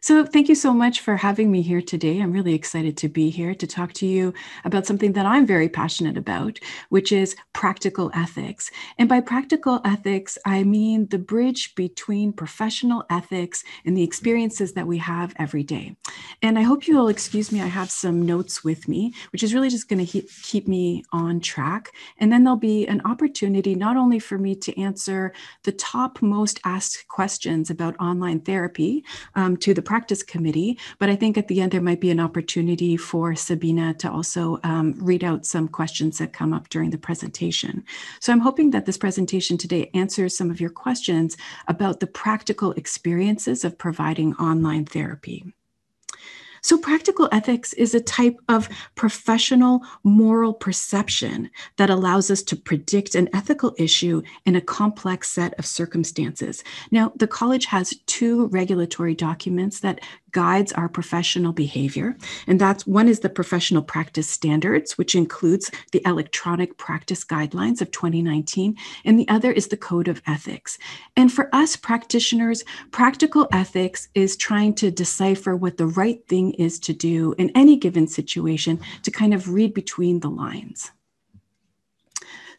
So thank you so much for having me here today. I'm really excited to be here to talk to you about something that I'm very passionate about, which is practical ethics. And by practical ethics, I mean the bridge between professional ethics and the experiences that we have every day. And I hope you'll excuse me, I have some notes with me, which is really just going to keep me on track. And then there'll be an opportunity not only for me to answer the top most asked questions about online therapy to the practice committee, but I think at the end there might be an opportunity for Sabina to also read out some questions that come up during the presentation. So I'm hoping that this presentation today answers some of your questions about the practical experiences of providing online therapy. So practical ethics is a type of professional moral perception that allows us to predict an ethical issue in a complex set of circumstances. Now, the college has two regulatory documents that guides our professional behavior. And that's one is the Professional Practice Standards, which includes the Electronic Practice Guidelines of 2019, and the other is the Code of Ethics. And for us practitioners, practical ethics is trying to decipher what the right thing is to do in any given situation, to kind of read between the lines.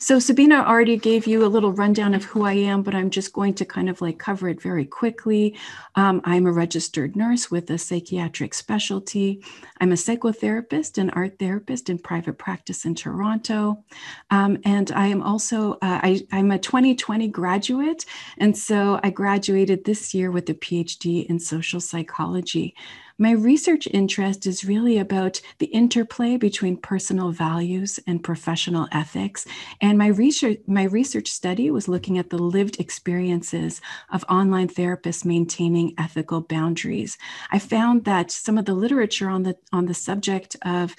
So Sabina already gave you a little rundown of who I am, but I'm just going to kind of like cover it very quickly. I'm a registered nurse with a psychiatric specialty. I'm a psychotherapist and art therapist in private practice in Toronto. And I am also, I'm a 2020 graduate. And so I graduated this year with a PhD in social psychology. My research interest is really about the interplay between personal values and professional ethics. And my research study was looking at the lived experiences of online therapists maintaining ethical boundaries. I found that some of the literature on the subject of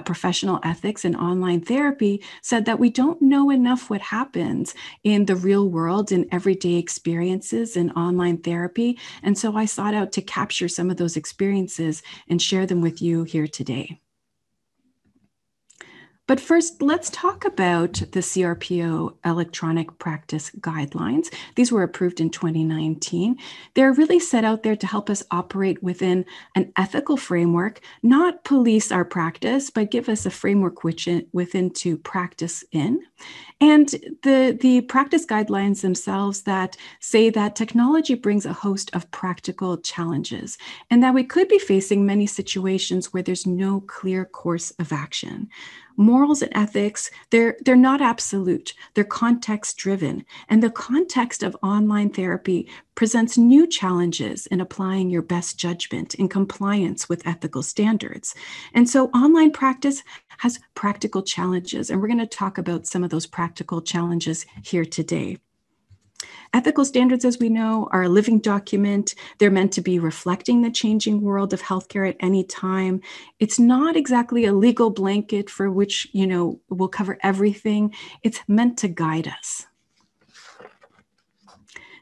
professional ethics and online therapy said that we don't know enough what happens in the real world in everyday experiences in online therapy. And so I sought out to capture some of those experiences and share them with you here today. But first, let's talk about the CRPO Electronic Practice Guidelines. These were approved in 2019. They're really set out there to help us operate within an ethical framework, not police our practice, but give us a framework within to practice in. And the practice guidelines themselves that say that technology brings a host of practical challenges, and that we could be facing many situations where there's no clear course of action. Morals and ethics, they're not absolute, they're context driven. And the context of online therapy presents new challenges in applying your best judgment in compliance with ethical standards. And so online practice has practical challenges, and we're going to talk about some of those practical challenges here today. Ethical standards, as we know, are a living document. They're meant to be reflecting the changing world of healthcare at any time. It's not exactly a legal blanket for which, will cover everything. It's meant to guide us.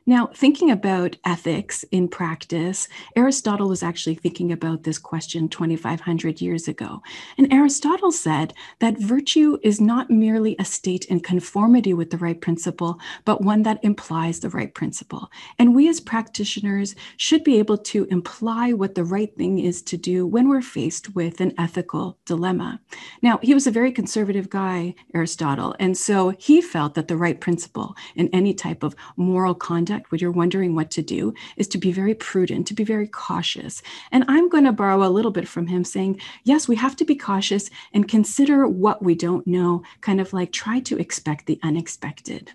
Now, thinking about ethics in practice, Aristotle was actually thinking about this question 2,500 years ago. And Aristotle said that virtue is not merely a state in conformity with the right principle, but one that implies the right principle. And we as practitioners should be able to imply what the right thing is to do when we're faced with an ethical dilemma. Now, he was a very conservative guy, Aristotle, and so he felt that the right principle in any type of moral conduct when you're wondering what to do is to be very prudent, to be very cautious. And I'm going to borrow a little bit from him saying, yes, we have to be cautious and consider what we don't know, kind of like try to expect the unexpected.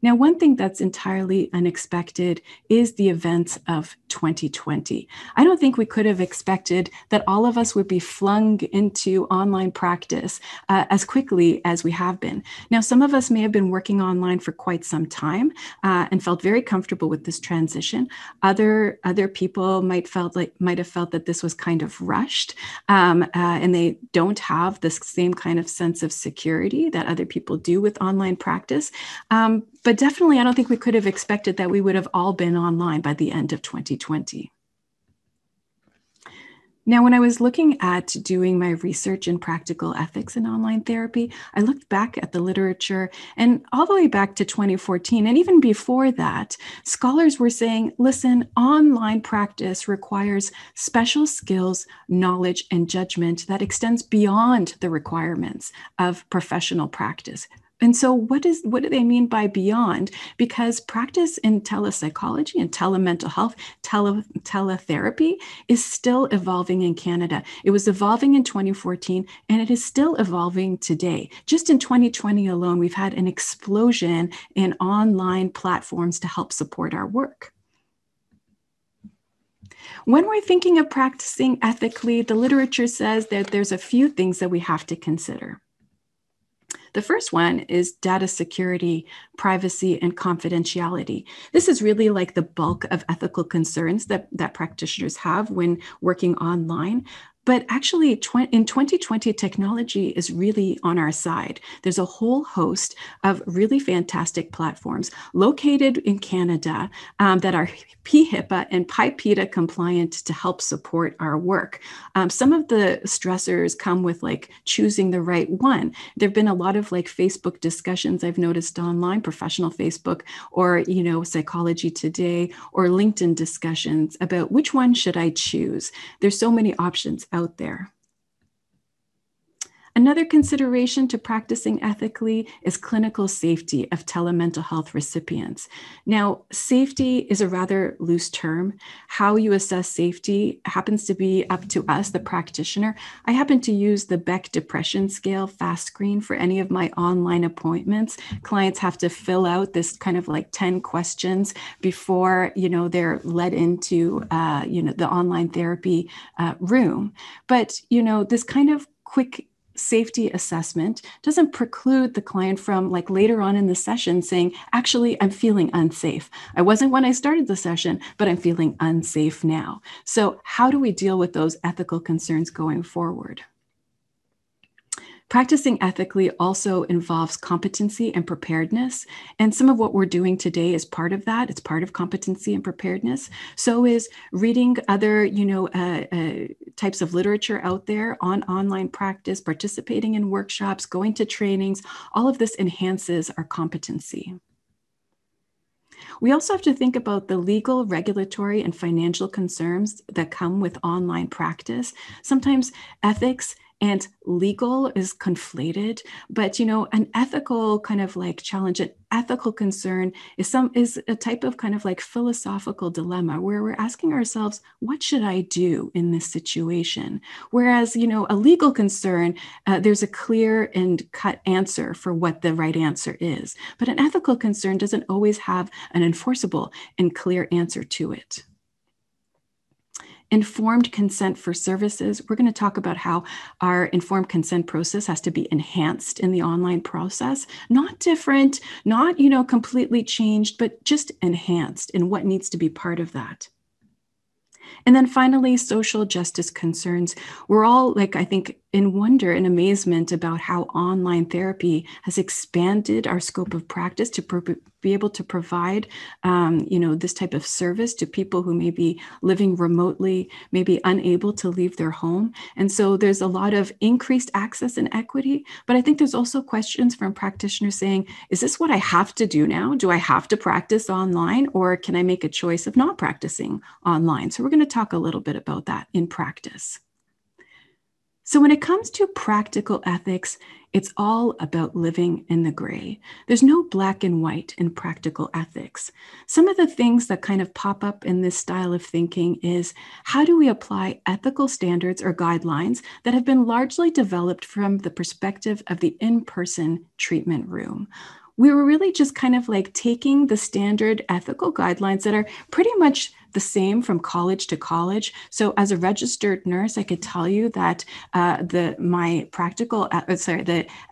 Now, one thing that's entirely unexpected is the events of 2020. I don't think we could have expected that all of us would be flung into online practice as quickly as we have been. Now, some of us may have been working online for quite some time and felt very comfortable with this transition. Other people might have felt that this was kind of rushed, and they don't have the same kind of sense of security that other people do with online practice. But definitely, I don't think we could have expected that we would have all been online by the end of 2020. Now, when I was looking at doing my research in practical ethics in online therapy, I looked back at the literature and all the way back to 2014. And even before that, scholars were saying, listen, online practice requires special skills, knowledge, and judgment that extends beyond the requirements of professional practice. And so what do they mean by beyond? Because practice in telepsychology and telemental health, teletherapy is still evolving in Canada. It was evolving in 2014 and it is still evolving today. Just in 2020 alone, we've had an explosion in online platforms to help support our work. When we're thinking of practicing ethically, the literature says that there's a few things that we have to consider. The first one is data security, privacy, and confidentiality. This is really like the bulk of ethical concerns that practitioners have when working online. But actually, in 2020, technology is really on our side. There's a whole host of really fantastic platforms located in Canada that are PHIPAA and PIPEDA compliant to help support our work. Some of the stressors come with like choosing the right one. There have been a lot of like Facebook discussions I've noticed online, professional Facebook, or Psychology Today, or LinkedIn discussions about which one should I choose. There's so many options out there. Another consideration to practicing ethically is clinical safety of telemental health recipients. Now, safety is a rather loose term. How you assess safety happens to be up to us, the practitioner. I happen to use the Beck Depression Scale fast screen for any of my online appointments. Clients have to fill out this kind of like 10 questions before, they're led into, the online therapy room. But, this kind of quick safety assessment doesn't preclude the client from like later on in the session saying, actually, I'm feeling unsafe. I wasn't when I started the session, but I'm feeling unsafe now. So how do we deal with those ethical concerns going forward? Practicing ethically also involves competency and preparedness. And some of what we're doing today is part of that. It's part of competency and preparedness. So is reading other, types of literature out there on online practice, participating in workshops, going to trainings. All of this enhances our competency. We also have to think about the legal, regulatory, and financial concerns that come with online practice. Sometimes ethics and legal is conflated, but an ethical kind of like challenge, an ethical concern is a type of kind of like philosophical dilemma where we're asking ourselves, what should I do in this situation? Whereas, a legal concern, there's a clear and cut answer for what the right answer is. But an ethical concern doesn't always have an enforceable and clear answer to it. Informed consent for services. We're going to talk about how our informed consent process has to be enhanced in the online process, not different, not, completely changed, but just enhanced in what needs to be part of that. And then finally, social justice concerns. We're all I think, in wonder and amazement about how online therapy has expanded our scope of practice to be able to provide, this type of service to people who may be living remotely, may be unable to leave their home. And so there's a lot of increased access and equity. But I think there's also questions from practitioners saying, is this what I have to do now? Do I have to practice online, or can I make a choice of not practicing online? So we're going to talk a little bit about that in practice. So when it comes to practical ethics, it's all about living in the gray. There's no black and white in practical ethics. Some of the things that kind of pop up in this style of thinking is, how do we apply ethical standards or guidelines that have been largely developed from the perspective of the in-person treatment room? We were really just kind of like taking the standard ethical guidelines that are pretty much the same from college to college. So as a registered nurse, I could tell you that the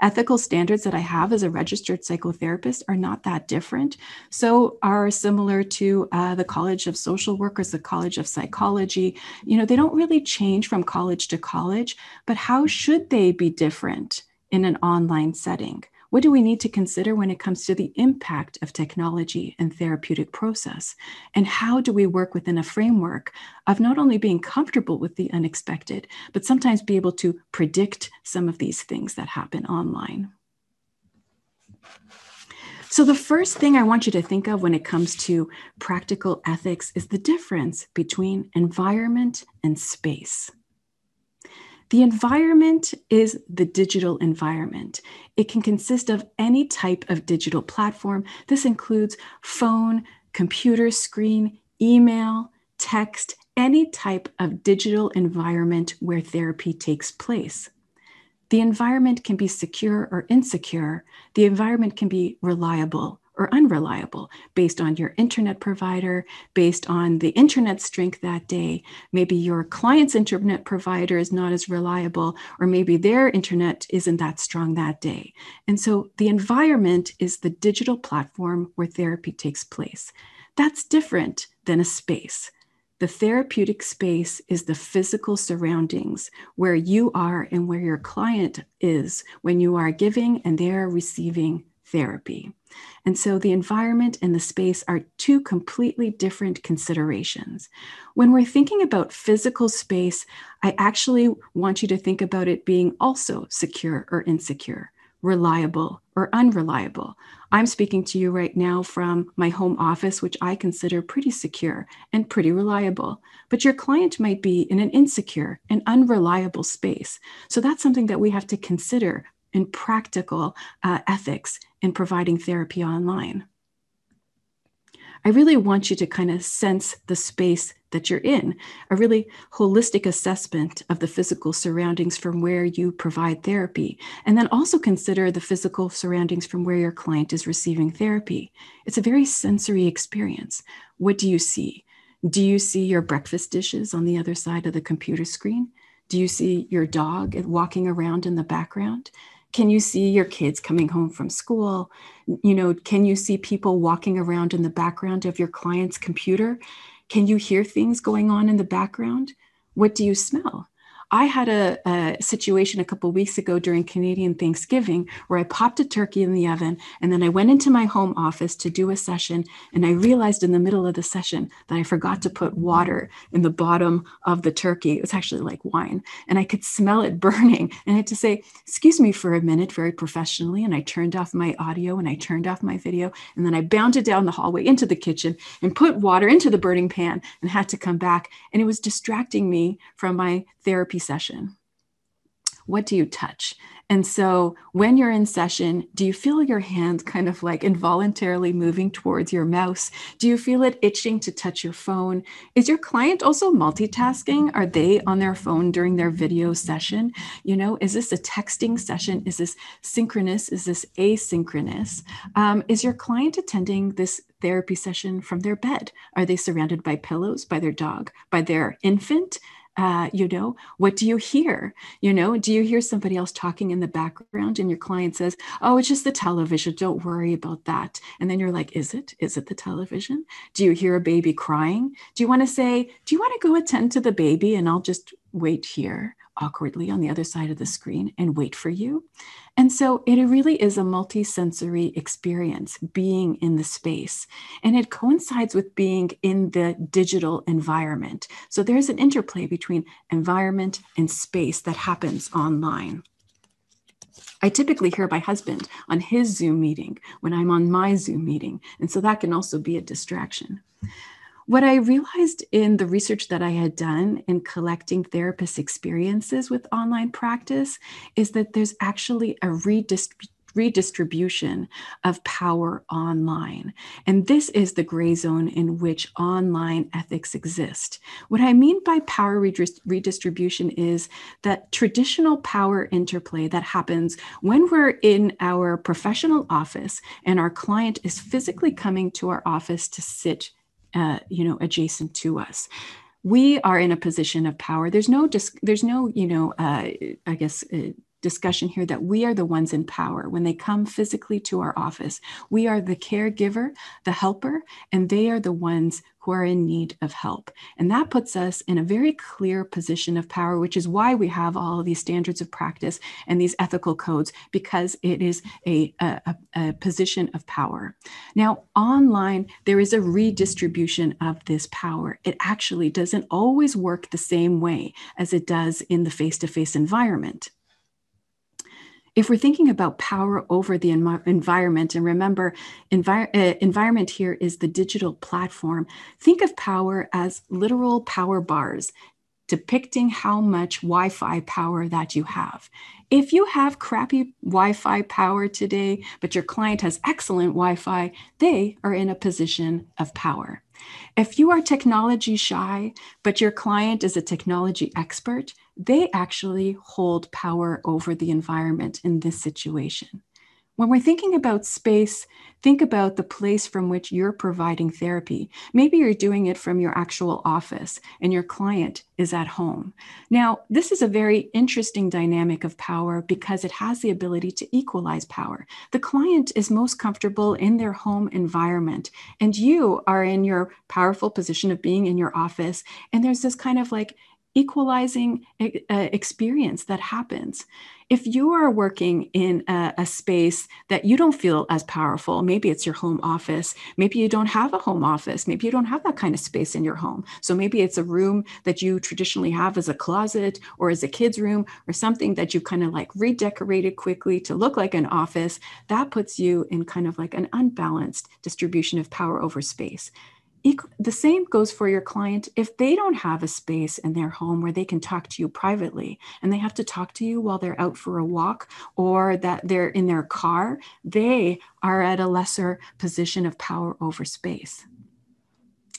ethical standards that I have as a registered psychotherapist are not that different. So are similar to the College of Social Workers, the College of Psychology. They don't really change from college to college, but how should they be different in an online setting? What do we need to consider when it comes to the impact of technology and therapeutic process? And how do we work within a framework of not only being comfortable with the unexpected, but sometimes be able to predict some of these things that happen online? So the first thing I want you to think of when it comes to practical ethics is the difference between environment and space. The environment is the digital environment. It can consist of any type of digital platform. This includes phone, computer screen, email, text, any type of digital environment where therapy takes place. The environment can be secure or insecure. The environment can be reliable or unreliable based on your internet provider, based on the internet strength that day. Maybe your client's internet provider is not as reliable, or maybe their internet isn't that strong that day. And so the environment is the digital platform where therapy takes place. That's different than a space. The therapeutic space is the physical surroundings where you are and where your client is when you are giving and they're receiving therapy. And so the environment and the space are two completely different considerations. When we're thinking about physical space, I actually want you to think about it being also secure or insecure, reliable or unreliable. I'm speaking to you right now from my home office, which I consider pretty secure and pretty reliable. But your client might be in an insecure and unreliable space. So that's something that we have to consider in practical ethics in providing therapy online. I really want you to kind of sense the space that you're in, a really holistic assessment of the physical surroundings from where you provide therapy, and then also consider the physical surroundings from where your client is receiving therapy. It's a very sensory experience. What do you see? Do you see your breakfast dishes on the other side of the computer screen? Do you see your dog walking around in the background? Can you see your kids coming home from school? Can you see people walking around in the background of your client's computer? Can you hear things going on in the background? What do you smell? I had a situation a couple of weeks ago during Canadian Thanksgiving where I popped a turkey in the oven, and then I went into my home office to do a session, and I realized in the middle of the session that I forgot to put water in the bottom of the turkey. It was actually like wine, and I could smell it burning, and I had to say, excuse me for a minute, very professionally, and I turned off my audio and I turned off my video, and then I bounded down the hallway into the kitchen and put water into the burning pan and had to come back, and it was distracting me from my therapy session. What do you touch? And so when you're in session, do you feel your hand kind of like involuntarily moving towards your mouse? Do you feel it itching to touch your phone? Is your client also multitasking? Are they on their phone during their video session? Is this a texting session? Is this synchronous? Is this asynchronous? Is your client attending this therapy session from their bed? Are they surrounded by pillows, by their dog, by their infant? What do you hear? Do you hear somebody else talking in the background and your client says, oh, it's just the television, don't worry about that. And then you're like, is it the television? Do you hear a baby crying? Do you want to go attend to the baby and I'll just wait here awkwardly on the other side of the screen and wait for you? And so it really is a multisensory experience being in the space, and it coincides with being in the digital environment. So there's an interplay between environment and space that happens online. I typically hear my husband on his Zoom meeting when I'm on my Zoom meeting, and so that can also be a distraction. What I realized in the research that I had done in collecting therapist experiences with online practice is that there's actually a redistribution of power online. And this is the gray zone in which online ethics exist. What I mean by power redistribution is that traditional power interplay that happens when we're in our professional office and our client is physically coming to our office to sit adjacent to us. We are in a position of power. There's no discussion here that we are the ones in power. When they come physically to our office, we are the caregiver, the helper, and they are the ones who are in need of help. And that puts us in a very clear position of power, which is why we have all of these standards of practice and these ethical codes, because it is a position of power. Now, online, there is a redistribution of this power. It actually doesn't always work the same way as it does in the face-to-face environment. If we're thinking about power over the environment, and remember, environment here is the digital platform, think of power as literal power bars, depicting how much Wi-Fi power that you have. If you have crappy Wi-Fi power today, but your client has excellent Wi-Fi, they are in a position of power. If you are technology shy, but your client is a technology expert, they actually hold power over the environment in this situation. When we're thinking about space, think about the place from which you're providing therapy. Maybe you're doing it from your actual office and your client is at home. Now, this is a very interesting dynamic of power because it has the ability to equalize power. The client is most comfortable in their home environment, and you are in your powerful position of being in your office. And there's this kind of like equalizing experience that happens. If you are working in a space that you don't feel as powerful, maybe it's your home office, maybe you don't have a home office, maybe you don't have that kind of space in your home. So maybe it's a room that you traditionally have as a closet or as a kid's room or something that you kind of like redecorated quickly to look like an office. That puts you in kind of like an unbalanced distribution of power over space. The same goes for your client. If they don't have a space in their home where they can talk to you privately and they have to talk to you while they're out for a walk or that they're in their car, they are at a lesser position of power over space.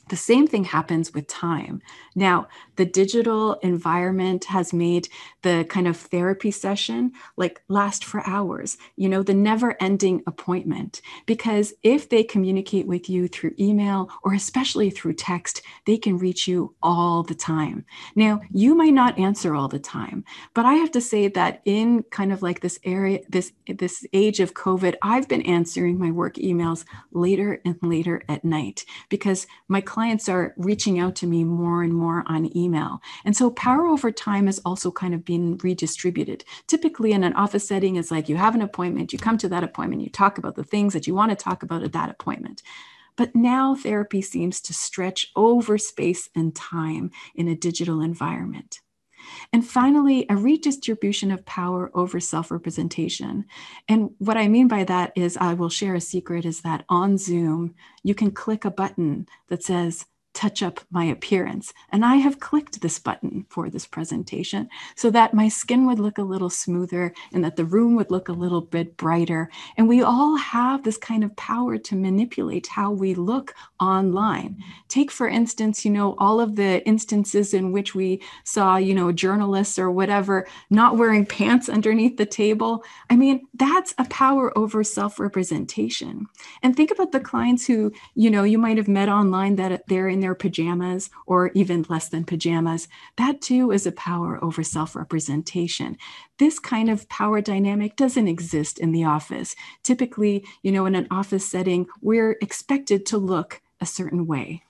The same thing happens with time. Now, the digital environment has made the kind of therapy session like last for hours, you know, the never-ending appointment. Because if they communicate with you through email or especially through text, they can reach you all the time. Now, you might not answer all the time, but I have to say that in kind of like this area, this age of COVID, I've been answering my work emails later and later at night because my clients are reaching out to me more and more on email. And so power over time has also kind of been redistributed. Typically in an office setting, it's like you have an appointment, you come to that appointment, you talk about the things that you want to talk about at that appointment. But now therapy seems to stretch over space and time in a digital environment. And finally, a redistribution of power over self-representation. And what I mean by that is, I will share a secret, is that on Zoom, you can click a button that says, touch up my appearance. And I have clicked this button for this presentation so that my skin would look a little smoother and that the room would look a little bit brighter. And we all have this kind of power to manipulate how we look online. Take, for instance, you know, all of the instances in which we saw, you know, journalists or whatever not wearing pants underneath the table. I mean, that's a power over self-representation. And think about the clients who, you know, you might have met online that they're in their pajamas or even less than pajamas. That too is a power over self-representation. This kind of power dynamic doesn't exist in the office. Typically, you know, in an office setting, we're expected to look a certain way.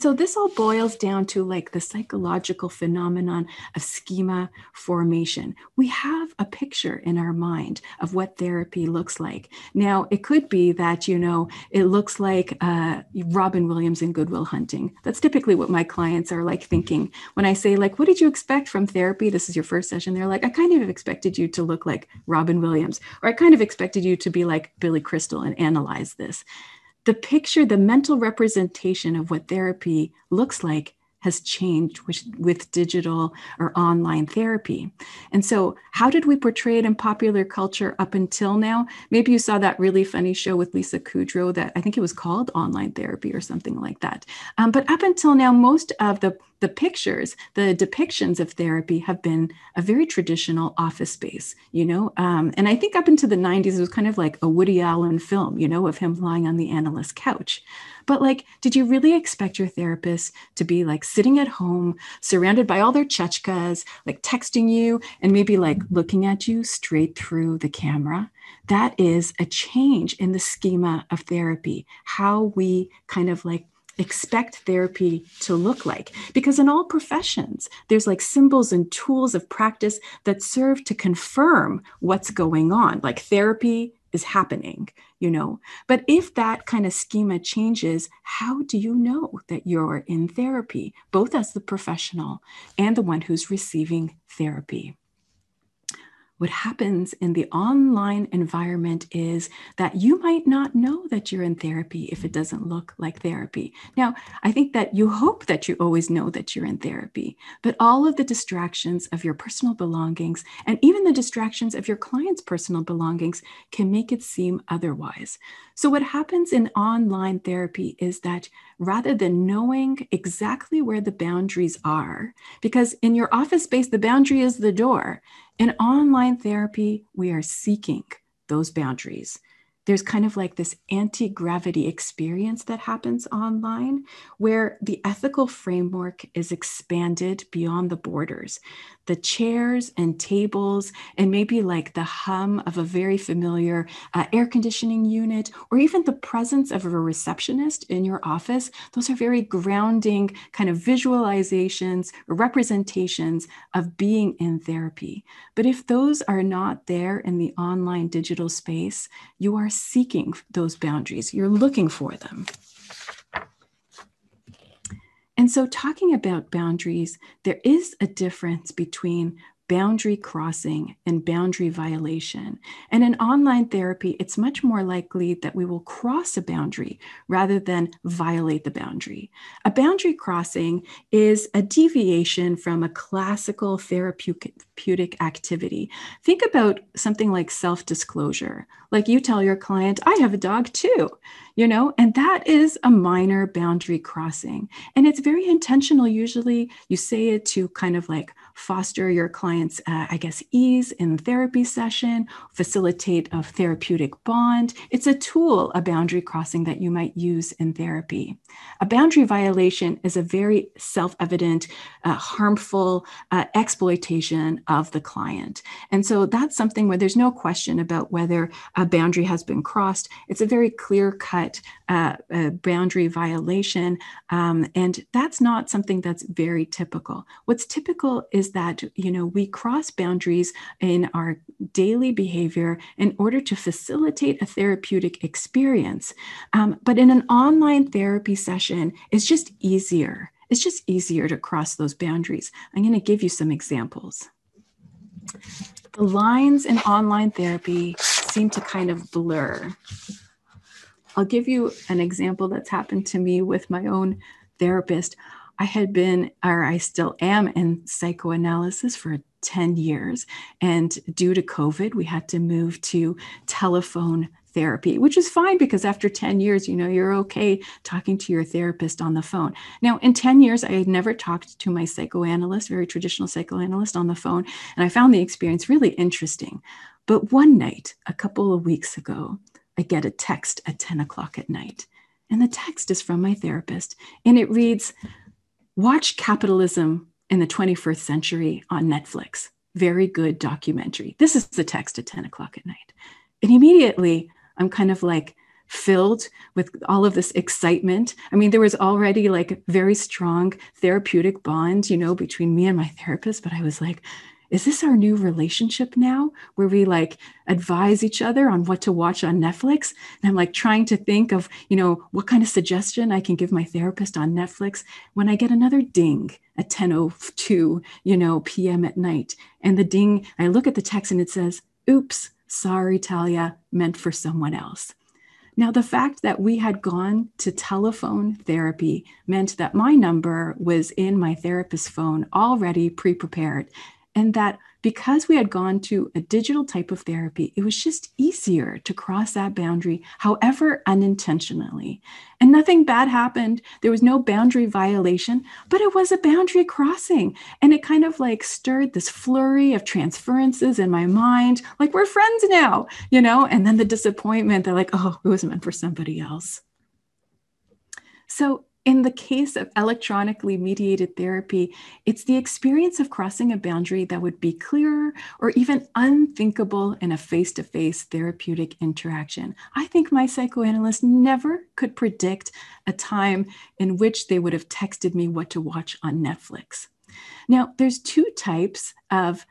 So this all boils down to like the psychological phenomenon of schema formation. We have a picture in our mind of what therapy looks like. Now, it could be that, you know, it looks like Robin Williams in Good Will Hunting. That's typically what my clients are like thinking. When I say like, what did you expect from therapy? This is your first session. They're like, I kind of expected you to look like Robin Williams, or I kind of expected you to be like Billy Crystal and analyze this. The picture, the mental representation of what therapy looks like has changed with digital or online therapy. And so how did we portray it in popular culture up until now? Maybe you saw that really funny show with Lisa Kudrow that I think it was called Online Therapy or something like that. But up until now, most of the pictures, the depictions of therapy have been a very traditional office space, you know? And I think up into the 90s, it was kind of like a Woody Allen film, you know, of him lying on the analyst's couch. But like, did you really expect your therapist to be like sitting at home, surrounded by all their chachkas, like texting you and maybe like looking at you straight through the camera? That is a change in the schema of therapy, how we kind of like expect therapy to look like. Because in all professions, there's like symbols and tools of practice that serve to confirm what's going on, like therapy is happening, you know. But if that kind of schema changes, how do you know that you're in therapy, both as the professional and the one who's receiving therapy? What happens in the online environment is that you might not know that you're in therapy if it doesn't look like therapy. Now, I think that you hope that you always know that you're in therapy, but all of the distractions of your personal belongings and even the distractions of your client's personal belongings can make it seem otherwise. So what happens in online therapy is that rather than knowing exactly where the boundaries are, because in your office space, the boundary is the door. In online therapy, we are seeking those boundaries. There's kind of like this anti-gravity experience that happens online where the ethical framework is expanded beyond the borders. The chairs and tables and maybe like the hum of a very familiar air conditioning unit or even the presence of a receptionist in your office, those are very grounding kind of visualizations or representations of being in therapy. But if those are not there in the online digital space, you are seeking those boundaries. You're looking for them. And so talking about boundaries, there is a difference between boundary crossing and boundary violation. And in online therapy, it's much more likely that we will cross a boundary rather than violate the boundary. A boundary crossing is a deviation from a classical therapeutic activity. Think about something like self-disclosure. Like you tell your client, I have a dog too, you know, and that is a minor boundary crossing. And it's very intentional. Usually you say it to kind of like foster your client's, ease in the therapy session, facilitate a therapeutic bond. It's a tool, a boundary crossing that you might use in therapy. A boundary violation is a very self-evident, harmful exploitation of the client. And so that's something where there's no question about whether a boundary has been crossed. It's a very clear-cut boundary violation. And that's not something that's very typical. What's typical is that, you know, we cross boundaries in our daily behavior in order to facilitate a therapeutic experience. But in an online therapy session, it's just easier. It's just easier to cross those boundaries. I'm going to give you some examples. The lines in online therapy seem to kind of blur. I'll give you an example that's happened to me with my own therapist. I had been, or I still am, in psychoanalysis for 10 years. And due to COVID, we had to move to telephone therapy, which is fine because after 10 years, you know, you're okay talking to your therapist on the phone. Now, in 10 years, I had never talked to my psychoanalyst, very traditional psychoanalyst, on the phone. And I found the experience really interesting. But one night, a couple of weeks ago, I get a text at 10 o'clock at night. And the text is from my therapist. And it reads, "Watch Capitalism in the 21st Century on Netflix. Very good documentary." This is the text at 10 o'clock at night. And immediately, I'm kind of like filled with all of this excitement. I mean, there was already like a very strong therapeutic bond, you know, between me and my therapist. But I was like, is this our new relationship now where we like advise each other on what to watch on Netflix? And I'm like trying to think of, you know, what kind of suggestion I can give my therapist on Netflix when I get another ding at 10:02, p.m. at night. And the ding, I look at the text and it says, "Oops, sorry, Talia, meant for someone else." Now, the fact that we had gone to telephone therapy meant that my number was in my therapist's phone already pre-prepared. And that because we had gone to a digital type of therapy, it was just easier to cross that boundary, however unintentionally. And nothing bad happened. There was no boundary violation, but it was a boundary crossing. And it kind of like stirred this flurry of transferences in my mind, like we're friends now, and then the disappointment that like, oh, it was meant for somebody else. So in the case of electronically mediated therapy, it's the experience of crossing a boundary that would be clearer or even unthinkable in a face-to-face therapeutic interaction. I think my psychoanalyst never could predict a time in which they would have texted me what to watch on Netflix. Now, there's two types of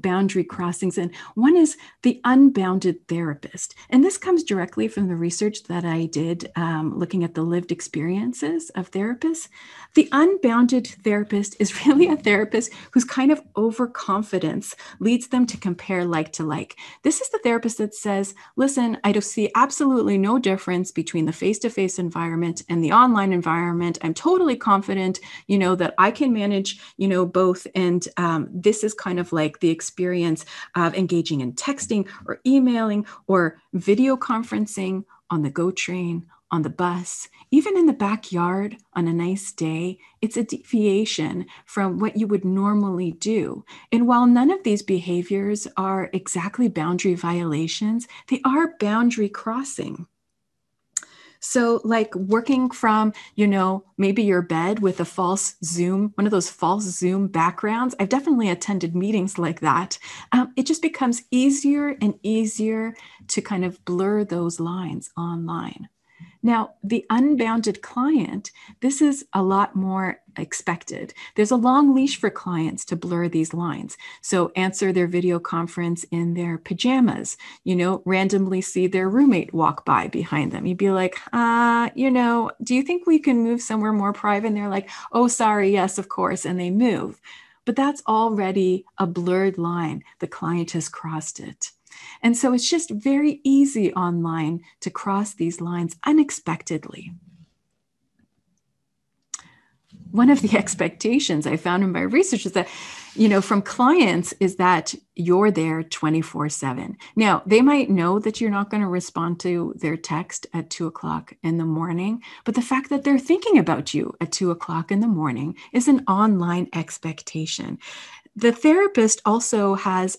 boundary crossings, and one is the unbounded therapist. And this comes directly from the research that I did looking at the lived experiences of therapists. The unbounded therapist is really a therapist whose kind of overconfidence leads them to compare like to like. This is the therapist that says, listen, I don't see absolutely no difference between the face-to-face environment and the online environment. I'm totally confident, that I can manage, both. And this is kind of like the experience of engaging in texting or emailing or video conferencing on the GO train, on the bus, even in the backyard on a nice day. It's a deviation from what you would normally do. And while none of these behaviors are exactly boundary violations, they are boundary crossing. So like working from, maybe your bed with a false Zoom, one of those false Zoom backgrounds. I've definitely attended meetings like that. It just becomes easier and easier to kind of blur those lines online. Now, the unbounded client, this is a lot more expected. There's a long leash for clients to blur these lines. So answer their video conference in their pajamas, randomly see their roommate walk by behind them. You'd be like, do you think we can move somewhere more private? And they're like, oh, sorry, yes, of course. And they move. But that's already a blurred line. The client has crossed it. And so it's just very easy online to cross these lines unexpectedly. One of the expectations I found in my research is that, from clients is that you're there 24/7. Now, they might know that you're not going to respond to their text at 2:00 in the morning, but the fact that they're thinking about you at 2:00 in the morning is an online expectation. The therapist also has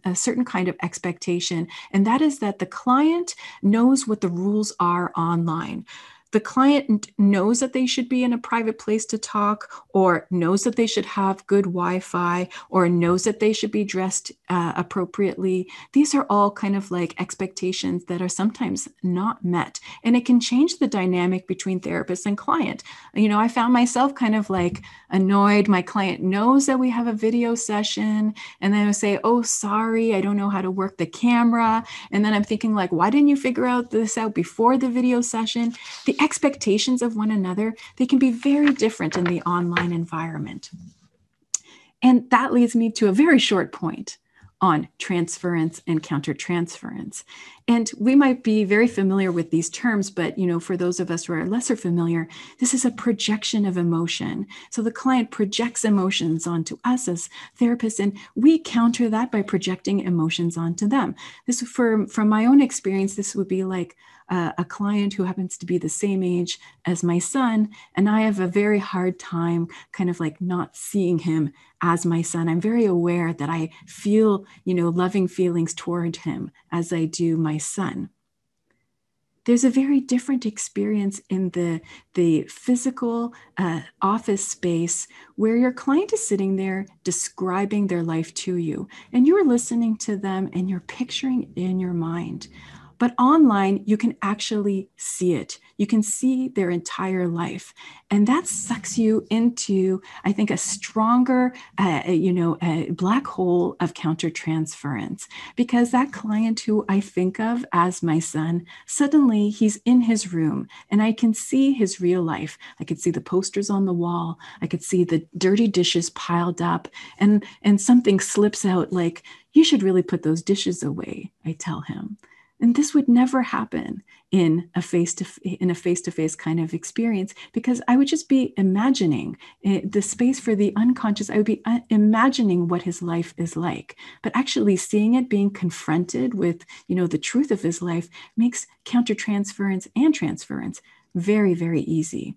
a certain kind of expectation, and that is that the client knows what the rules are online. The client knows that they should be in a private place to talk, or knows that they should have good Wi-Fi, or knows that they should be dressed appropriately. These are all kind of like expectations that are sometimes not met. And it can change the dynamic between therapist and client. I found myself kind of like annoyed. My client knows that we have a video session, and then I say, oh, sorry, I don't know how to work the camera. And then I'm thinking like, why didn't you figure this out before the video session? The expectations of one another, they can be very different in the online environment. And that leads me to a very short point on transference and countertransference. And we might be very familiar with these terms, but for those of us who are lesser familiar, this is a projection of emotion. So the client projects emotions onto us as therapists, and we counter that by projecting emotions onto them. This, from my own experience, this would be like a client who happens to be the same age as my son, and I have a very hard time kind of like not seeing him as my son. I'm very aware that I feel, loving feelings toward him as I do my son. There's a very different experience in the physical office space where your client is sitting there describing their life to you, and you're listening to them and you're picturing it in your mind. But online, you can actually see it. You can see their entire life. And that sucks you into, I think, a stronger, a black hole of countertransference. Because that client who I think of as my son, suddenly he's in his room and I can see his real life. I could see the posters on the wall. I could see the dirty dishes piled up, and something slips out like, you should really put those dishes away, I tell him. And this would never happen in a face-to-face kind of experience, because I would just be imagining the space for the unconscious. I would be imagining what his life is like, but actually seeing it, being confronted with, the truth of his life, makes countertransference and transference very, very easy.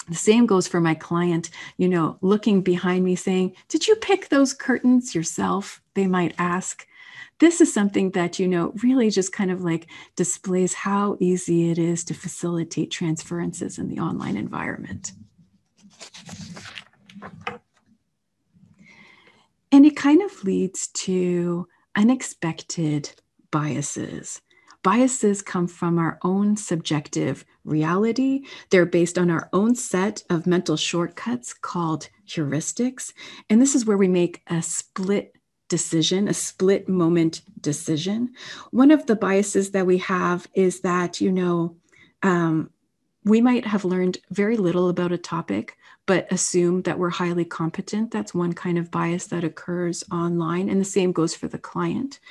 The same goes for my client, looking behind me saying, did you pick those curtains yourself? They might ask. this is something that, really just kind of like displays how easy it is to facilitate transferences in the online environment. And it kind of leads to unexpected biases. Biases come from our own subjective reality. They're based on our own set of mental shortcuts called heuristics. And this is where we make a split decision, a split moment decision. One of the biases that we have is that, we might have learned very little about a topic, but assume that we're highly competent. That's one kind of bias that occurs online, and the same goes for the client.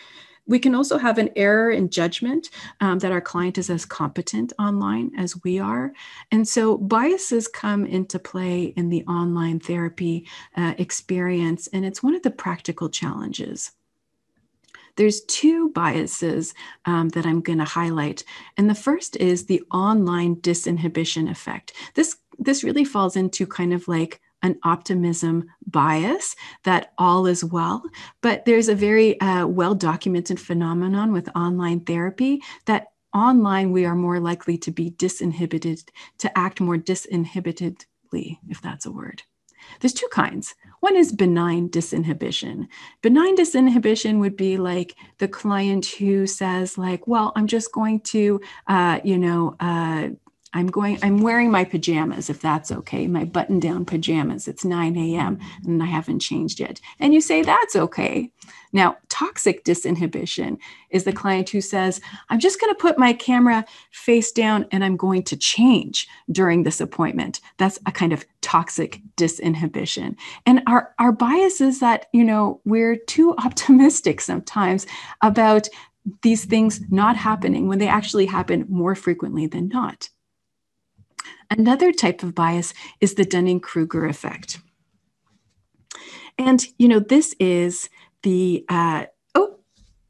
We can also have an error in judgment that our client is as competent online as we are. And so biases come into play in the online therapy experience, and it's one of the practical challenges. There's two biases that I'm going to highlight. And the first is the online disinhibition effect. This really falls into kind of like an optimism bias that all is well, but there's a very well-documented phenomenon with online therapy that online we are more likely to be disinhibited, to act more disinhibitedly, if that's a word. There's two kinds. One is benign disinhibition. Benign disinhibition would be like the client who says like, well, I'm just going to, I'm wearing my pajamas, if that's okay, my button-down pajamas. It's 9 a.m. and I haven't changed yet. And you say that's okay. Now, toxic disinhibition is the client who says, I'm just going to put my camera face down and I'm going to change during this appointment. That's a kind of toxic disinhibition. And our bias is that, we're too optimistic sometimes about these things not happening when they actually happen more frequently than not. Another type of bias is the Dunning-Kruger effect. And, this is the, I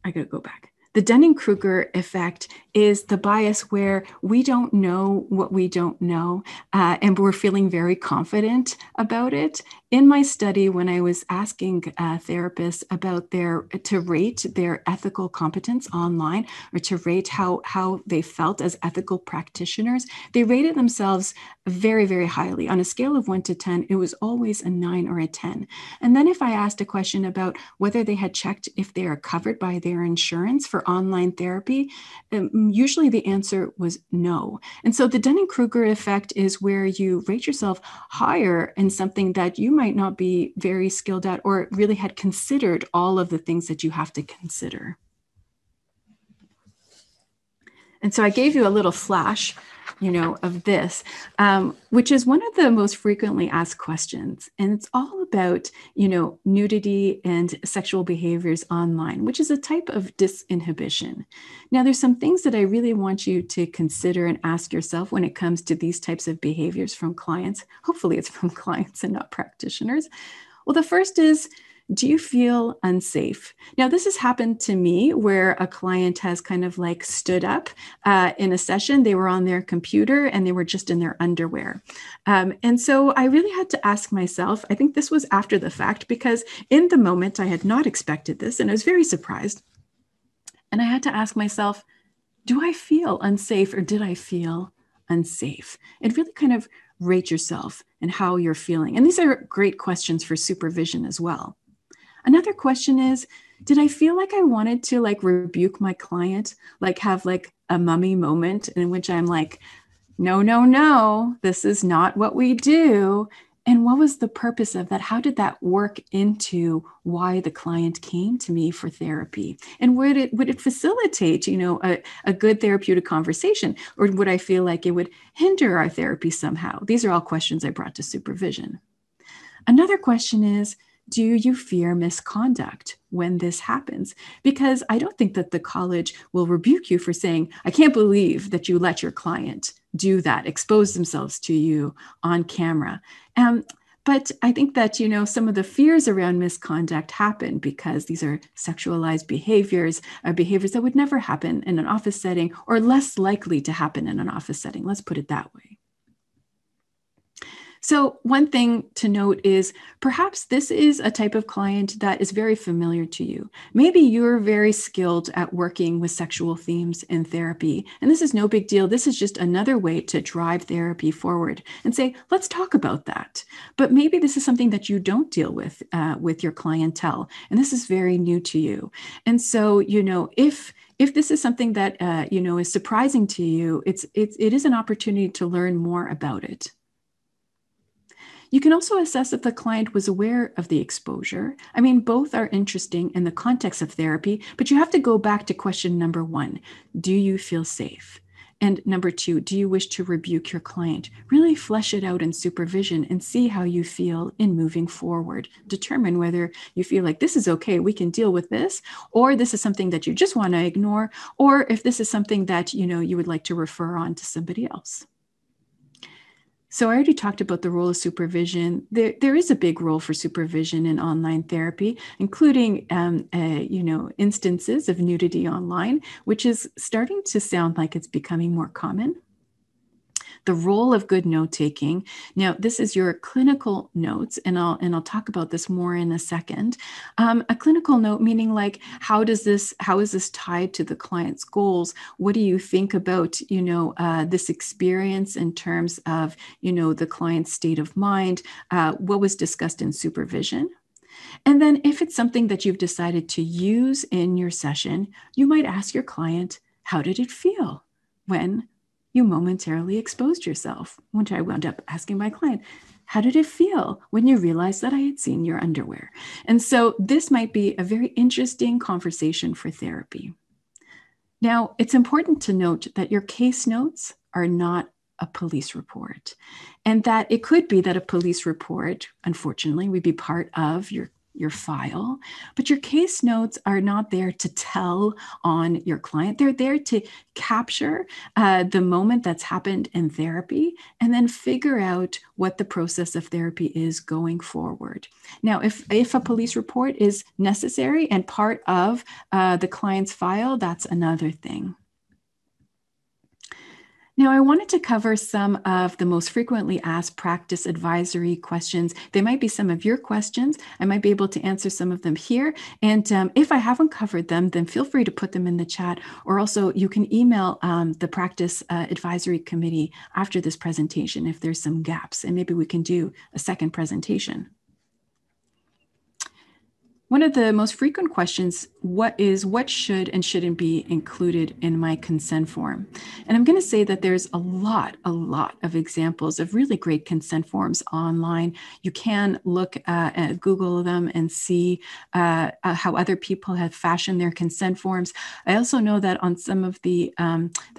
gotta go back. The Dunning-Kruger effect is the bias where we don't know what we don't know, and we're feeling very confident about it. In my study, when I was asking therapists about to rate their ethical competence online, or to rate how they felt as ethical practitioners, they rated themselves very, very highly. On a scale of 1 to 10, it was always a 9 or a 10. And then if I asked a question about whether they had checked if they are covered by their insurance for online therapy, usually the answer was no. And so the Dunning-Kruger effect is where you rate yourself higher in something that you might not be very skilled at or really had considered all of the things that you have to consider. And so I gave you a little flash, of this, which is one of the most frequently asked questions. And it's all about, nudity and sexual behaviors online, which is a type of disinhibition. Now, there's some things that I really want you to consider and ask yourself when it comes to these types of behaviors from clients. Hopefully it's from clients and not practitioners. Well, the first is, do you feel unsafe? Now, this has happened to me where a client has kind of like stood up in a session. They were on their computer and they were just in their underwear. And so I really had to ask myself, I think this was after the fact, because in the moment I had not expected this and I was very surprised. And I had to ask myself, do I feel unsafe or did I feel unsafe? And really kind of rate yourself and how you're feeling. And these are great questions for supervision as well. Another question is, did I feel like I wanted to like rebuke my client, like have like a mummy moment in which I'm like, no, this is not what we do. And what was the purpose of that? How did that work into why the client came to me for therapy? And would it facilitate, a good therapeutic conversation? Or would I feel like it would hinder our therapy somehow? These are all questions I brought to supervision. Another question is, do you fear misconduct when this happens? Because I don't think that the college will rebuke you for saying, I can't believe that you let your client do that, expose themselves to you on camera. But I think that, some of the fears around misconduct happen because these are sexualized behaviors, behaviors that would never happen in an office setting or less likely to happen in an office setting. Let's put it that way. So one thing to note is perhaps this is a type of client that is very familiar to you. Maybe you're very skilled at working with sexual themes in therapy, and this is no big deal. This is just another way to drive therapy forward and say, let's talk about that. But maybe this is something that you don't deal with your clientele, and this is very new to you. And so, if this is something that is surprising to you, it is an opportunity to learn more about it. You can also assess if the client was aware of the exposure. I mean, both are interesting in the context of therapy, but you have to go back to question number 1. Do you feel safe? And number 2, do you wish to rebuke your client? Really flesh it out in supervision and see how you feel in moving forward. Determine whether you feel like this is okay, we can deal with this, or this is something that you just want to ignore, or if this is something that you would like to refer on to somebody else. So I already talked about the role of supervision. There is a big role for supervision in online therapy, including instances of nudity online, which is starting to sound like it's becoming more common. The role of good note-taking. Now, this is your clinical notes, and I'll talk about this more in a second. A clinical note meaning like, how is this tied to the client's goals? What do you think about, this experience in terms of, the client's state of mind? What was discussed in supervision? And then if it's something that you've decided to use in your session, you might ask your client, how did it feel when you momentarily exposed yourself? Which I wound up asking my client, how did it feel when you realized that I had seen your underwear? And so this might be a very interesting conversation for therapy. Now, it's important to note that your case notes are not a police report, and that it could be that a police report, unfortunately, would be part of your file, but your case notes are not there to tell on your client. They're there to capture the moment that's happened in therapy and then figure out what the process of therapy is going forward. Now, if a police report is necessary and part of the client's file, that's another thing. Now, I wanted to cover some of the most frequently asked practice advisory questions. They might be some of your questions. I might be able to answer some of them here. And if I haven't covered them, then feel free to put them in the chat, or also you can email the practice advisory committee after this presentation if there's some gaps, and maybe we can do a second presentation. One of the most frequent questions, what should and shouldn't be included in my consent form? And I'm going to say that there's a lot of examples of really great consent forms online. You can look at Google them and see how other people have fashioned their consent forms. I also know that on some of the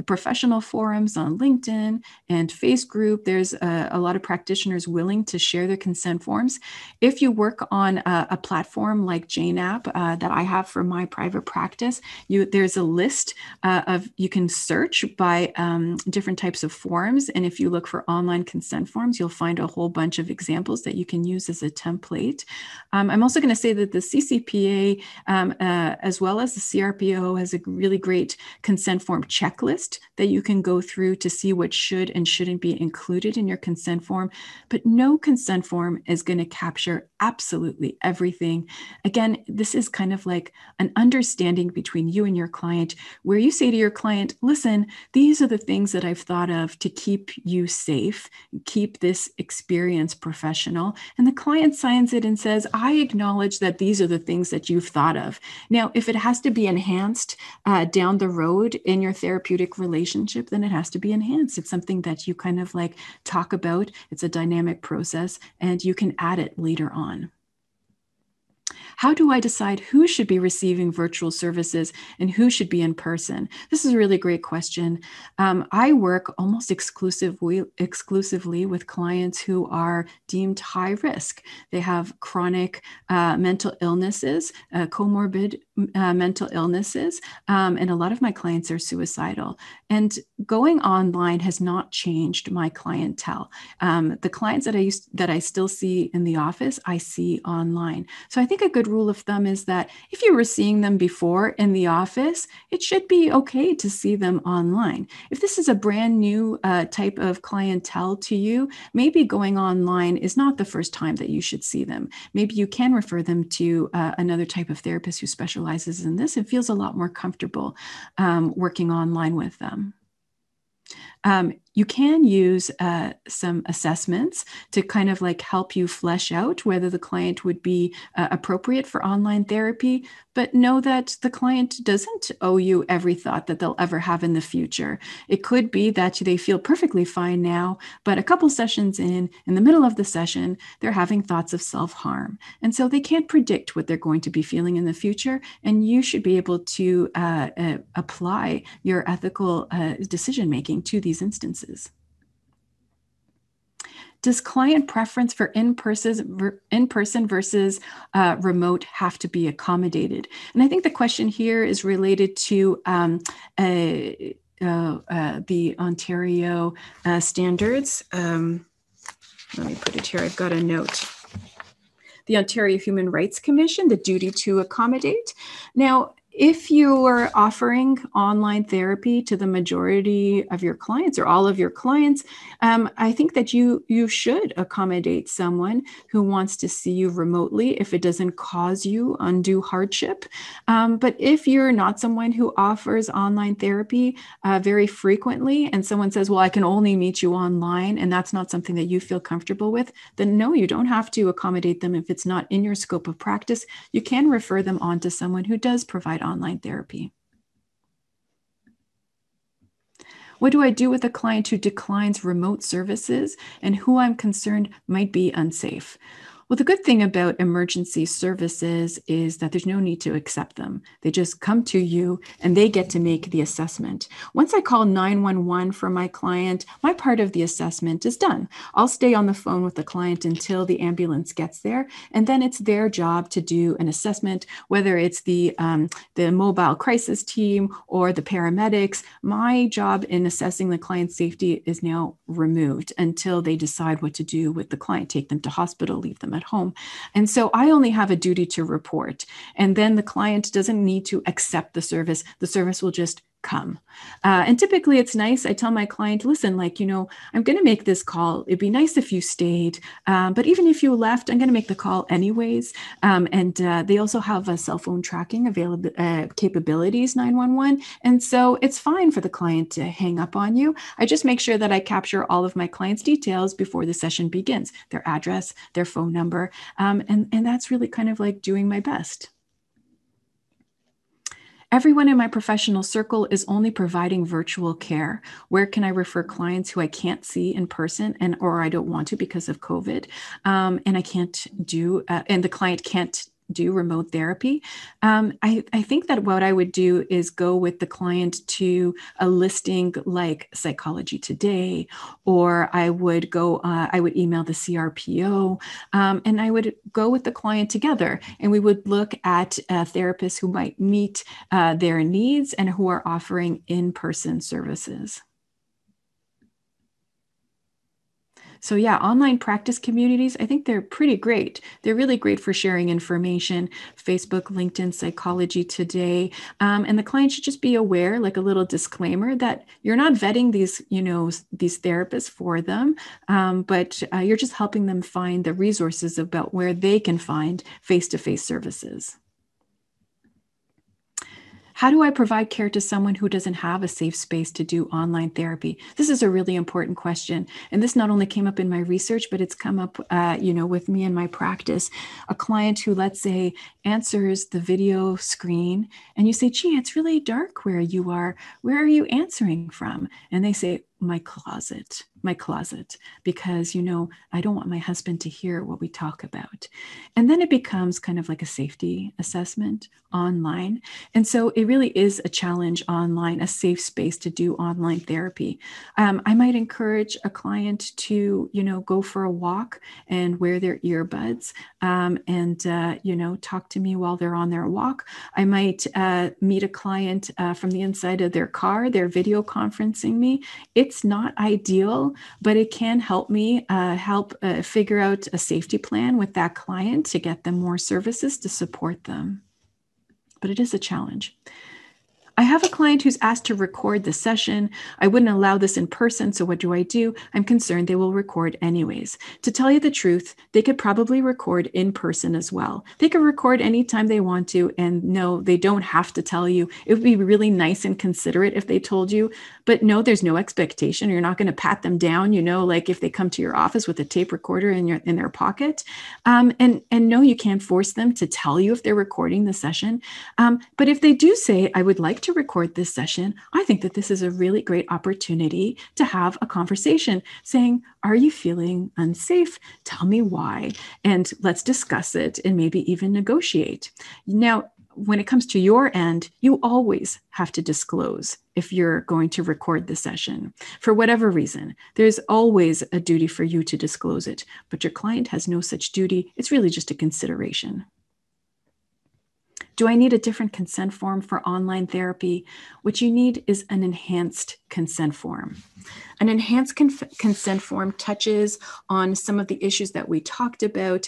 professional forums on LinkedIn and Facebook, there's a lot of practitioners willing to share their consent forms. If you work on a platform like Jane app that I have for my private practice, there's a list you can search by different types of forms. And if you look for online consent forms, you'll find a whole bunch of examples that you can use as a template. I'm also going to say that the CCPA, as well as the CRPO, has a really great consent form checklist that you can go through to see what should and shouldn't be included in your consent form. But no consent form is going to capture absolutely everything. Again, this is kind of like an understanding between you and your client, where you say to your client, listen, these are the things that I've thought of to keep you safe, keep this experience professional. And the client signs it and says, I acknowledge that these are the things that you've thought of. Now, if it has to be enhanced down the road in your therapeutic relationship, then it has to be enhanced. It's something that you kind of like talk about. It's a dynamic process, and you can add it later on. How do I decide who should be receiving virtual services and who should be in person? This is a really great question. I work almost exclusively with clients who are deemed high risk. They have chronic mental illnesses, comorbid mental illnesses, and a lot of my clients are suicidal. And going online has not changed my clientele. The clients that I still see in the office, I see online. So I think a good rule of thumb is that if you were seeing them before in the office, it should be okay to see them online. If this is a brand new type of clientele to you, maybe going online is not the first time that you should see them. Maybe you can refer them to another type of therapist who specializes in this and feels a lot more comfortable working online with them. You can use some assessments to kind of like help you flesh out whether the client would be appropriate for online therapy, but know that the client doesn't owe you every thought that they'll ever have in the future. It could be that they feel perfectly fine now, but a couple sessions in the middle of the session, they're having thoughts of self-harm. And so they can't predict what they're going to be feeling in the future, and you should be able to apply your ethical decision-making to these instances. Does client preference for in-person versus remote have to be accommodated? And I think the question here is related to the Ontario standards. Let me put it here. I've got a note. The Ontario Human Rights Commission, the duty to accommodate. Now, if you are offering online therapy to the majority of your clients or all of your clients, I think that you should accommodate someone who wants to see you remotely if it doesn't cause you undue hardship. But if you're not someone who offers online therapy very frequently and someone says, well, I can only meet you online, and that's not something that you feel comfortable with, then no, you don't have to accommodate them if it's not in your scope of practice. You can refer them on to someone who does provide online therapy. What do I do with a client who declines remote services and who I'm concerned might be unsafe? Well, the good thing about emergency services is that there's no need to accept them. They just come to you and they get to make the assessment. Once I call 911 for my client, my part of the assessment is done. I'll stay on the phone with the client until the ambulance gets there, and then it's their job to do an assessment, whether it's the mobile crisis team or the paramedics. My job in assessing the client's safety is now removed until they decide what to do with the client, take them to hospital, leave them at home. And so I only have a duty to report. And then the client doesn't need to accept the service. The service will just come. And typically it's nice. I tell my client, listen, I'm going to make this call. It'd be nice if you stayed. But even if you left, I'm going to make the call anyways. And they also have a cell phone tracking available capabilities, 911. And so it's fine for the client to hang up on you. I just make sure that I capture all of my client's details before the session begins, their address, their phone number. And that's really kind of like doing my best. Everyone in my professional circle is only providing virtual care. Where can I refer clients who I can't see in person or I don't want to because of COVID? And I can't do, and the client can't do remote therapy. I think that what I would do is go with the client to a listing like Psychology Today, or I would email the CRPO, and I would go with the client together, and we would look at therapists who might meet their needs and who are offering in-person services. So yeah, online practice communities, I think they're pretty great. They're really great for sharing information. Facebook, LinkedIn, Psychology Today. And the client should just be aware, like a little disclaimer, that you're not vetting these therapists for them, but you're just helping them find the resources about where they can find face-to-face services. How do I provide care to someone who doesn't have a safe space to do online therapy? This is a really important question. And this not only came up in my research, but it's come up, with me in my practice. A client who, let's say, answers the video screen and you say, gee, it's really dark where you are. Where are you answering from? And they say, my closet, because, I don't want my husband to hear what we talk about. And then it becomes kind of like a safety assessment online. And so it really is a challenge online, a safe space to do online therapy. I might encourage a client to, go for a walk and wear their earbuds and talk to me while they're on their walk. I might meet a client from the inside of their car. They're video conferencing me. It's not ideal, but it can help me figure out a safety plan with that client to get them more services to support them. But it is a challenge. I have a client who's asked to record the session. I wouldn't allow this in person, so what do? I'm concerned they will record anyways. To tell you the truth, they could probably record in person as well. They could record anytime they want to, and no, they don't have to tell you. It would be really nice and considerate if they told you, but no, there's no expectation. You're not going to pat them down, like if they come to your office with a tape recorder in their pocket. And no, you can't force them to tell you if they're recording the session. But if they do say, I would like to record this session, I think that this is a really great opportunity to have a conversation saying, are you feeling unsafe? Tell me why, and let's discuss it and maybe even negotiate. Now, when it comes to your end, you always have to disclose if you're going to record the session. For whatever reason, there's always a duty for you to disclose it, but your client has no such duty. It's really just a consideration. Do I need a different consent form for online therapy? What you need is an enhanced consent form. An enhanced consent form touches on some of the issues that we talked about,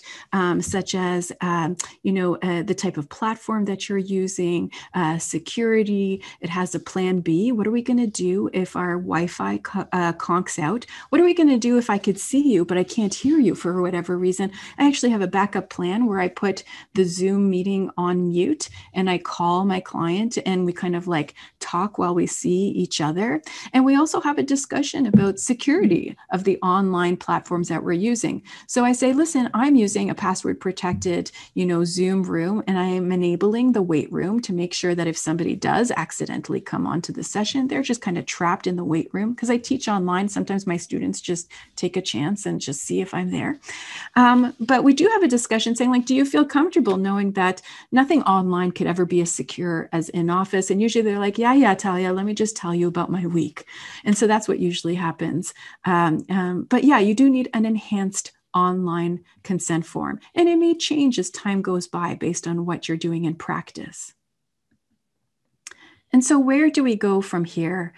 such as, the type of platform that you're using, security. It has a plan B. What are we going to do if our Wi-Fi conks out? What are we going to do if I could see you, but I can't hear you for whatever reason? I actually have a backup plan where I put the Zoom meeting on mute and I call my client and we kind of like talk while we see each other. And we also have a discussion about security of the online platforms that we're using. So I say, listen, I'm using a password protected, Zoom room, and I am enabling the wait room to make sure that if somebody does accidentally come onto the session, they're just kind of trapped in the wait room. Because I teach online, sometimes my students just take a chance and just see if I'm there. But we do have a discussion saying, like, do you feel comfortable knowing that nothing online could ever be as secure as in office? And usually they're like, yeah, Talia, let me just tell you about my week. And so that's what usually happens. But yeah, you do need an enhanced online consent form. And it may change as time goes by based on what you're doing in practice. And so where do we go from here,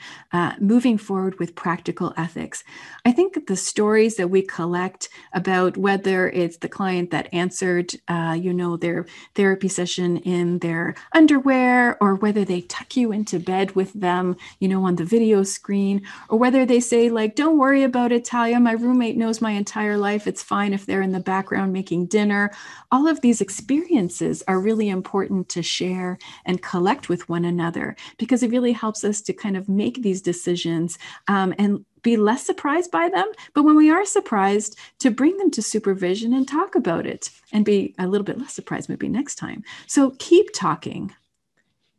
moving forward with practical ethics? I think that the stories that we collect about whether it's the client that answered, their therapy session in their underwear, or whether they tuck you into bed with them, on the video screen, or whether they say, like, don't worry about it, Talia, my roommate knows my entire life. It's fine if they're in the background making dinner. All of these experiences are really important to share and collect with one another, because it really helps us to kind of make these decisions and be less surprised by them. But when we are surprised, to bring them to supervision and talk about it and be a little bit less surprised maybe next time. So keep talking.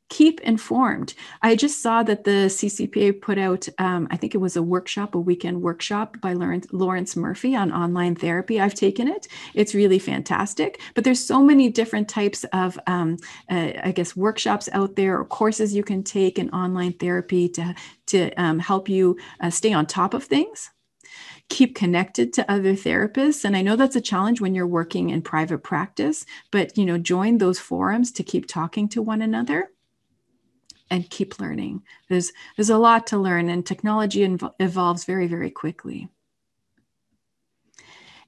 Keep informed. I just saw that the CCPA put out, I think it was a weekend workshop by Lawrence Murphy on online therapy. I've taken it. It's really fantastic. But there's so many different types of, workshops out there, or courses you can take in online therapy to help you stay on top of things. Keep connected to other therapists. And I know that's a challenge when you're working in private practice, but join those forums to keep talking to one another. And keep learning. There's a lot to learn, and technology evolves very, very quickly.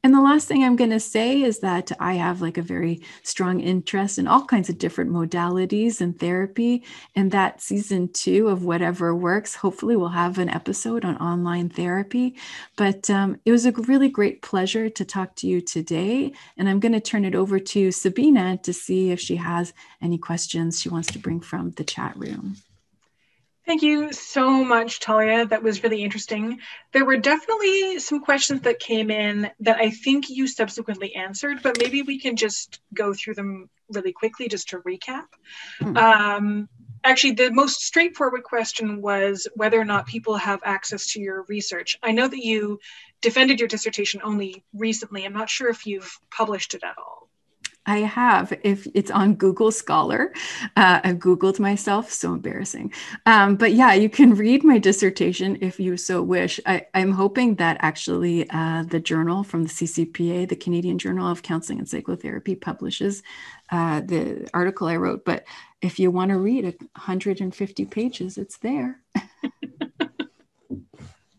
And the last thing I'm going to say is that I have like a very strong interest in all kinds of different modalities in therapy. And that season 2 of Whatever Works, hopefully we'll have an episode on online therapy. But it was a really great pleasure to talk to you today. And I'm going to turn it over to Sabina to see if she has any questions she wants to bring from the chat room. Thank you so much, Talia. That was really interesting. There were definitely some questions that came in that I think you subsequently answered, but maybe we can just go through them really quickly just to recap. actually, the most straightforward question was whether or not people have access to your research. I know that you defended your dissertation only recently. I'm not sure if you've published it at all. I have. If it's on Google Scholar, I've Googled myself, so embarrassing. But yeah, you can read my dissertation if you so wish. I'm hoping that actually the journal from the CCPA, the Canadian Journal of Counseling and Psychotherapy, publishes the article I wrote. But if you want to read 150 pages, it's there.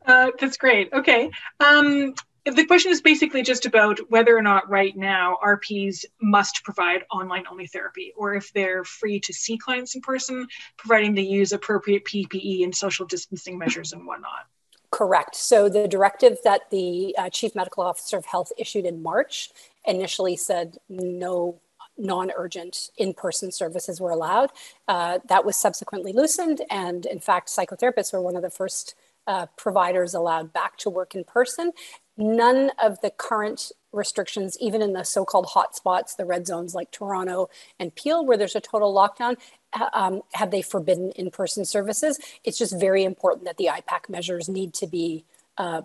That's great. Okay. The question is basically just about whether or not right now RPs must provide online-only therapy, or if they're free to see clients in person, providing they use appropriate PPE and social distancing measures and whatnot. Correct. So the directive that the Chief Medical Officer of Health issued in March initially said no non-urgent in-person services were allowed. That was subsequently loosened. And in fact, psychotherapists were one of the first providers allowed back to work in person. None of the current restrictions, even in the so-called hotspots, the red zones like Toronto and Peel, where there's a total lockdown, have they forbidden in-person services. It's just very important that the IPAC measures need to be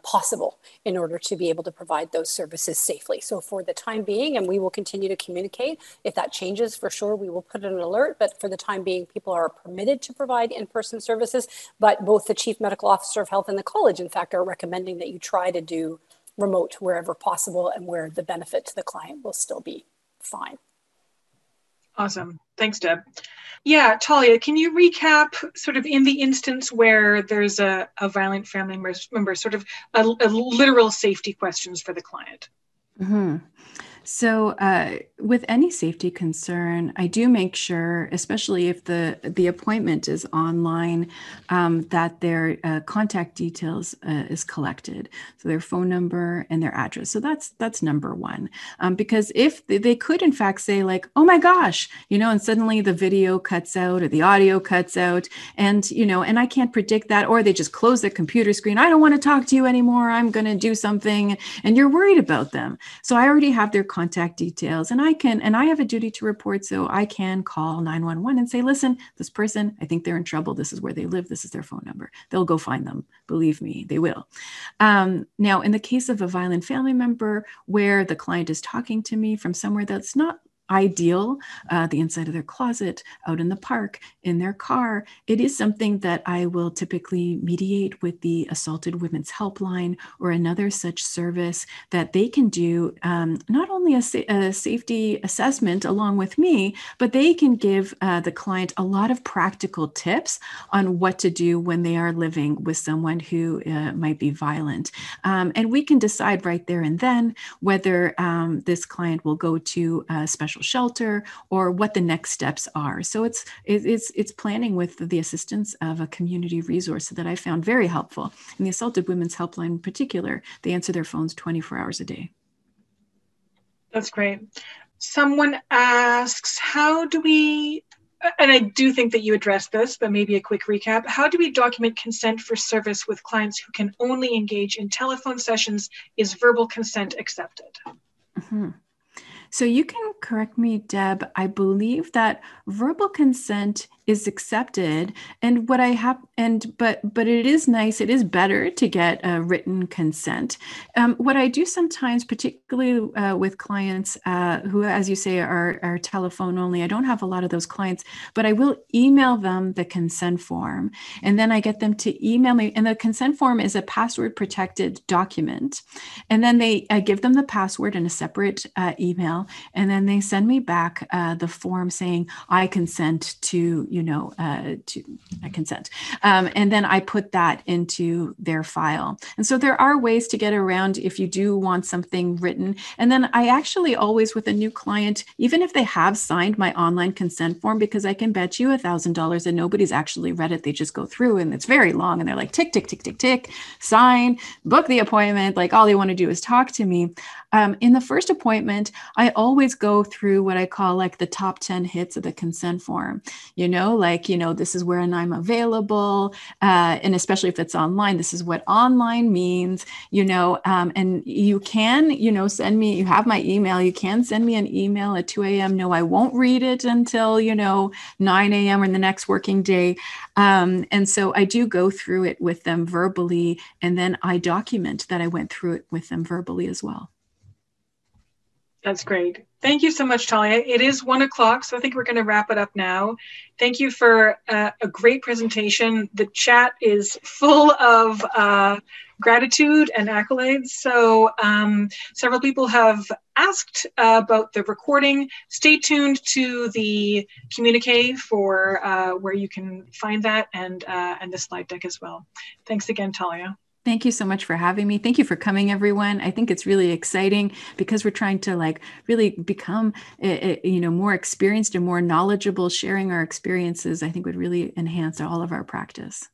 possible in order to be able to provide those services safely. So for the time being, and we will continue to communicate, if that changes, for sure, we will put in an alert, but for the time being, people are permitted to provide in-person services, but both the Chief Medical Officer of Health and the college, in fact, are recommending that you try to do remote wherever possible and where the benefit to the client will still be fine. Awesome. Thanks, Deb. Yeah, Talia, can you recap sort of in the instance where there's a violent family member, sort of a literal safety questions for the client? Mm-hmm. So with any safety concern, I do make sure, especially if the appointment is online, that their contact details is collected. So their phone number and their address. So that's number one. Because if they could in fact say like, oh my gosh, and suddenly the video cuts out or the audio cuts out and I can't predict that, or they just close their computer screen. I don't want to talk to you anymore. I'm going to do something, and you're worried about them. So I already have their contact details, and I have a duty to report, so I can call 911 and say, listen, this person, I think they're in trouble. This is where they live. This is their phone number. They'll go find them. Believe me, they will. Now, in the case of a violent family member where the client is talking to me from somewhere that's not ideal, the inside of their closet, out in the park, in their car, it is something that I will typically mediate with the Assaulted Women's Helpline or another such service that they can do not only a safety assessment along with me, but they can give the client a lot of practical tips on what to do when they are living with someone who might be violent. And we can decide right there and then whether this client will go to a special shelter or what the next steps are. So it's planning with the assistance of a community resource that I found very helpful. In the Assaulted Women's Helpline in particular, they answer their phones 24 hours a day. That's great. Someone asks, how do we, and I do think that you addressed this, but maybe a quick recap, how do we document consent for service with clients who can only engage in telephone sessions? Is verbal consent accepted? Mm-hmm. So you can correct me, Deb. I believe that verbal consent is accepted, and what I have, but it is nice. It is better to get a written consent. What I do sometimes, particularly with clients who, as you say, are telephone only. I don't have a lot of those clients, but I will email them the consent form, and then I get them to email me. And the consent form is a password-protected document, and then I give them the password in a separate email, and then they send me back the form saying I consent to. I consent. And then I put that into their file. And so there are ways to get around if you do want something written. And then I actually always, with a new client, even if they have signed my online consent form, because I can bet you $1,000 and nobody's actually read it, they just go through and it's very long and they're like, tick, tick, tick, tick, tick, sign, book the appointment. Like all they want to do is talk to me. In the first appointment, I always go through what I call like the top 10 hits of the consent form, this is where I'm available. And especially if it's online, this is what online means, and you can, send me, you have my email, you can send me an email at 2 a.m. No, I won't read it until, 9 a.m. or the next working day. And so I do go through it with them verbally, and then I document that I went through it with them verbally as well. That's great. Thank you so much, Talia. It is 1 o'clock, so I think we're going to wrap it up now. Thank you for a great presentation. The chat is full of gratitude and accolades. So several people have asked about the recording. Stay tuned to the communique for where you can find that and the slide deck as well. Thanks again, Talia. Thank you so much for having me. Thank you for coming, everyone. I think it's really exciting because we're trying to really become, more experienced and more knowledgeable. Sharing our experiences, I think, would really enhance all of our practice.